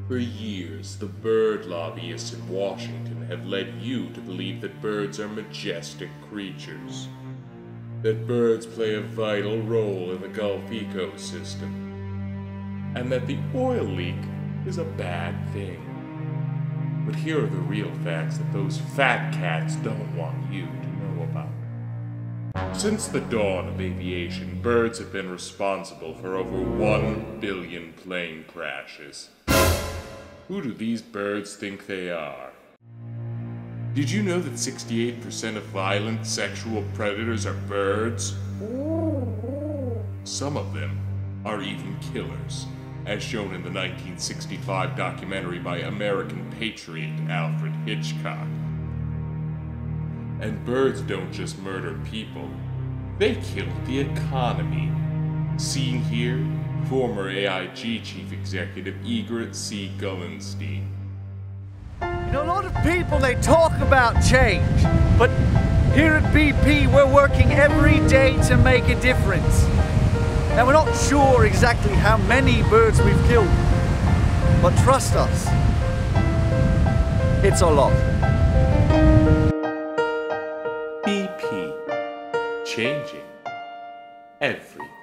For years, the bird lobbyists in Washington have led you to believe that birds are majestic creatures. That birds play a vital role in the Gulf ecosystem. And that the oil leak is a bad thing. But here are the real facts that those fat cats don't want you to know about. Since the dawn of aviation, birds have been responsible for over 1 billion plane crashes. Who do these birds think they are? Did you know that 68% of violent sexual predators are birds? Some of them are even killers, as shown in the 1965 documentary by American patriot Alfred Hitchcock. And birds don't just murder people, they kill the economy. Seen here, former AIG chief executive Egret C. Gullenstein. You know, a lot of people, they talk about change, but here at BP, we're working every day to make a difference. Now, we're not sure exactly how many birds we've killed, but trust us, it's a lot. BP. Changing everything.